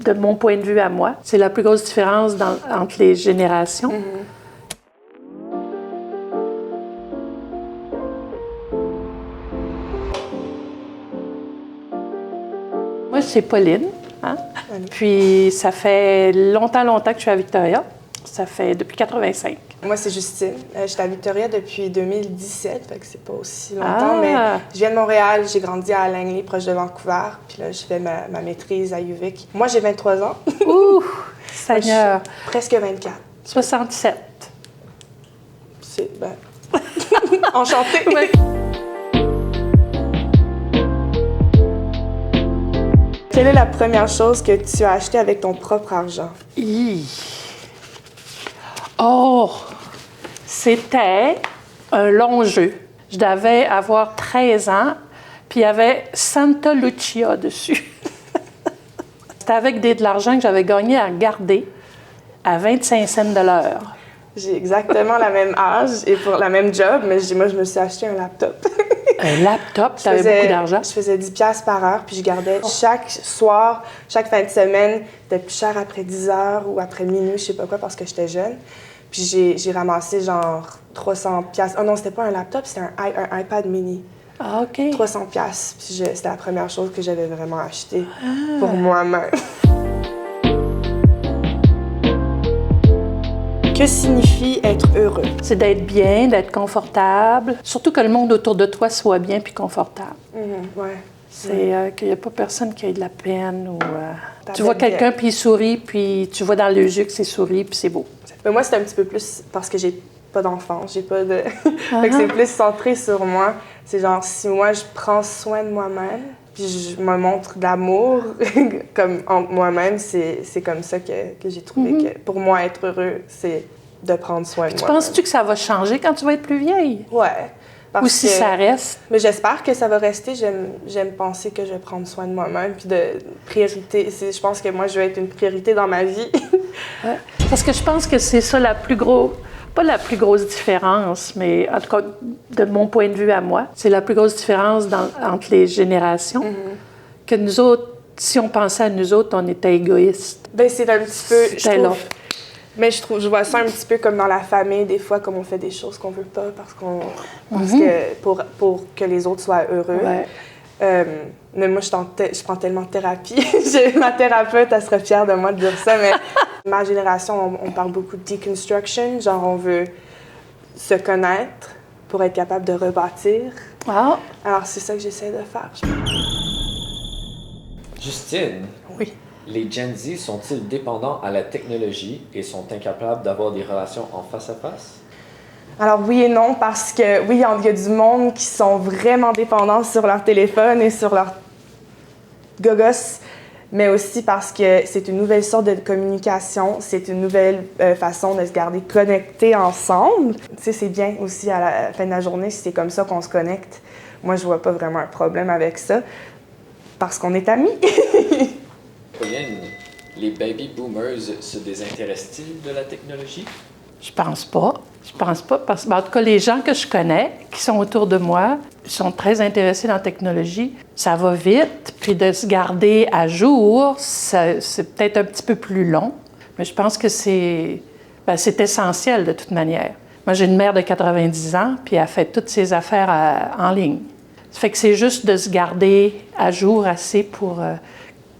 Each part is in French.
de mon point de vue à moi. C'est la plus grosse différence entre les générations. Moi, c'est Pauline. Hein? Puis, ça fait longtemps que je suis à Victoria. Ça fait depuis 85. Moi, c'est Justine. J'étais à Victoria depuis 2017, fait que c'est pas aussi longtemps, mais je viens de Montréal, j'ai grandi à Langley, proche de Vancouver, puis là, je fais ma maîtrise à UVic. Moi, j'ai 23 ans. Ouh! Seigneur! Moi, presque 24. 67. C'est... Enchantée! Ouais. Quelle est la première chose que tu as achetée avec ton propre argent? Oh! C'était un long jeu. Je devais avoir 13 ans, puis il y avait Santa Lucia dessus. C'était avec de l'argent que j'avais gagné à garder à 25 cents de l'heure. J'ai exactement la même âge et pour la même job, mais moi, je me suis acheté un laptop. Un laptop? Tu avais beaucoup d'argent? Je faisais 10 $ par heure, puis je gardais chaque soir, chaque fin de semaine. C'était plus cher après 10 heures ou après minuit, je sais pas quoi, parce que j'étais jeune. Puis j'ai ramassé genre 300 $. Oh non, c'était pas un laptop, c'était un iPad mini. Ah, OK. 300 $. Puis c'était la première chose que j'avais vraiment achetée pour moi-même. Que signifie être heureux? C'est d'être bien, d'être confortable. Surtout que le monde autour de toi soit bien puis confortable. Ouais. C'est qu'il n'y a pas personne qui ait de la peine ou... tu vois quelqu'un puis il sourit, puis tu vois dans les yeux que c'est sourit, puis c'est beau. Mais moi, c'est un petit peu plus parce que j'ai pas d'enfant, j'ai pas de... Fait que c'est plus centré sur moi. C'est genre, si moi, je prends soin de moi-même, puis je me montre de l'amour comme en moi-même, c'est comme ça que j'ai trouvé que pour moi, être heureux, c'est de prendre soin de moi. Penses-tu que ça va changer quand tu vas être plus vieille? Ouais. Ou si ça reste? Mais j'espère que ça va rester. J'aime penser que je vais prendre soin de moi-même, puis de priorité. Je pense que moi, je vais être une priorité dans ma vie. Ouais. Parce que je pense que c'est ça la plus grosse... Pas la plus grosse différence, mais en tout cas, de mon point de vue à moi, c'est la plus grosse différence entre les générations. Que nous autres, si on pensait à nous autres, on était égoïstes. Bien, c'est un petit peu... C'était là. Mais je vois ça un petit peu comme dans la famille, des fois, comme on fait des choses qu'on veut pas parce que pour que les autres soient heureux. Ouais. Mais moi, je prends tellement de thérapie. Ma thérapeute, elle serait fière de moi de dire ça, mais ma génération, on parle beaucoup de deconstruction, genre on veut se connaître pour être capable de rebâtir. Wow. Alors, c'est ça que j'essaie de faire. Justine, Oui. les Gen Z sont-ils dépendants à la technologie et sont incapables d'avoir des relations en face à face? Alors oui et non, parce que oui, il y a du monde qui sont vraiment dépendants sur leur téléphone et sur leur gogos, mais aussi parce que c'est une nouvelle sorte de communication, c'est une nouvelle façon de se garder connectés ensemble. Tu sais, c'est bien aussi à la fin de la journée, si c'est comme ça qu'on se connecte. Moi, je vois pas vraiment un problème avec ça, parce qu'on est amis. Pauline, les baby boomers se désintéressent-ils de la technologie? Je pense pas. Je pense pas parce que, en tout cas, les gens que je connais, qui sont autour de moi, sont très intéressés dans la technologie. Ça va vite, puis de se garder à jour, c'est peut-être un petit peu plus long, mais je pense que c'est essentiel de toute manière. Moi, j'ai une mère de 90 ans, puis elle fait toutes ses affaires en ligne. Ça fait que c'est juste de se garder à jour assez pour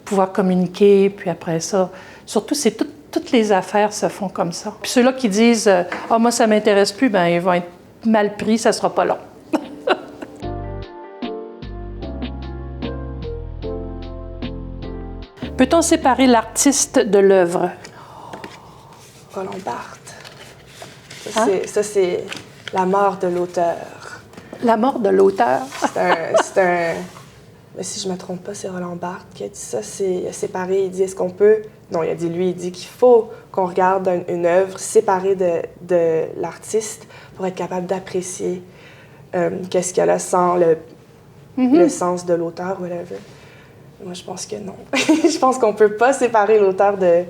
pouvoir communiquer, puis après ça, surtout, c'est toutes les affaires se font comme ça. Puis ceux-là qui disent « Ah, moi, ça m'intéresse plus », bien, ils vont être mal pris, ça sera pas long. Peut-on séparer l'artiste de l'œuvre? Roland Barthes. Ça, c'est la mort de l'auteur. La mort de l'auteur? Mais si je ne me trompe pas, c'est Roland Barthes qui a dit ça. C'est séparé. Il dit, est-ce qu'on peut... Non, il dit qu'il faut qu'on regarde une œuvre séparée de l'artiste pour être capable d'apprécier qu'est-ce qu'elle a sans le sens de l'auteur, whatever. Moi, je pense que non. Je pense qu'on ne peut pas séparer l'auteur de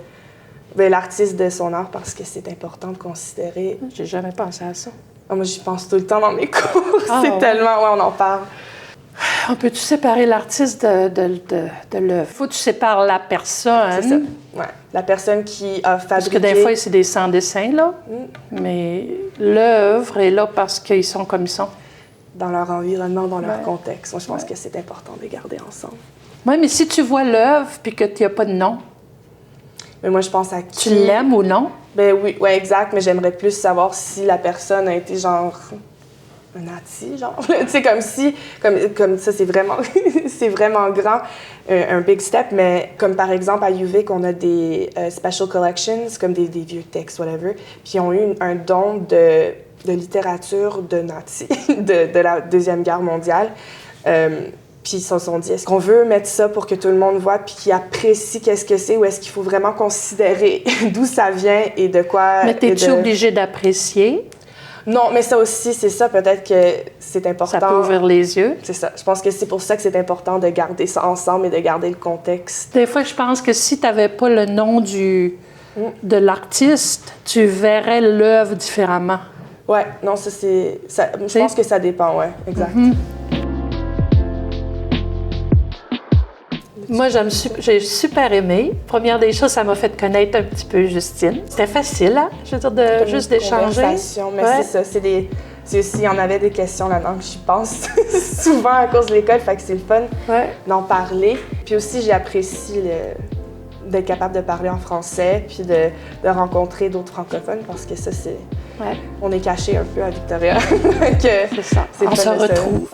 l'artiste de son art parce que c'est important de considérer... J'ai jamais pensé à ça. Moi, j'y pense tout le temps dans mes cours. C'est tellement... Ouais, on en parle. On peut-tu séparer l'artiste de l'œuvre? Faut que tu sépares la personne. C'est ça. Ouais. La personne qui a fabriqué... Parce que des fois, c'est des sans-dessins, là. Mais l'œuvre est là parce qu'ils sont comme ils sont. Dans leur environnement, dans leur contexte. Moi, je pense que c'est important de les garder ensemble. Oui, mais si tu vois l'œuvre puis que tu n'as pas de nom, mais moi, je pense à qui... Tu l'aimes ou non? Ben oui, ouais, exact, mais j'aimerais plus savoir si la personne a été genre un nazi, genre. Tu sais, comme si, comme ça, c'est vraiment, c'est vraiment grand, un big step, mais comme par exemple à UVic, on a des special collections, comme des vieux textes, whatever, puis ils ont eu un don de littérature de nazis, de la Deuxième Guerre mondiale. Puis ils se sont dit, est-ce qu'on veut mettre ça pour que tout le monde voit puis qu'ils apprécient qu'est-ce que c'est ou est-ce qu'il faut vraiment considérer d'où ça vient et de quoi... Mais t'es-tu obligé d'apprécier? Non, mais ça aussi, c'est ça, peut-être que c'est important. Ça peut ouvrir les yeux. C'est ça. Je pense que c'est pour ça que c'est important de garder ça ensemble et de garder le contexte. Des fois, je pense que si tu n'avais pas le nom de l'artiste, tu verrais l'œuvre différemment. Ouais, non, ça c'est... je pense que ça dépend, ouais, exact. Moi, j'ai super aimé. Première des choses, ça m'a fait connaître un petit peu Justine. C'était facile, hein? Je veux dire, juste d'échanger. Mais c'est ça, c'est aussi, il y en avait des questions là-dedans que j'y pense souvent à cause de l'école, fait que c'est le fun d'en parler. Puis aussi, j'apprécie d'être capable de parler en français, puis de rencontrer d'autres francophones, parce que ça, c'est... On est cachés un peu à Victoria. C'est ça. On se retrouve.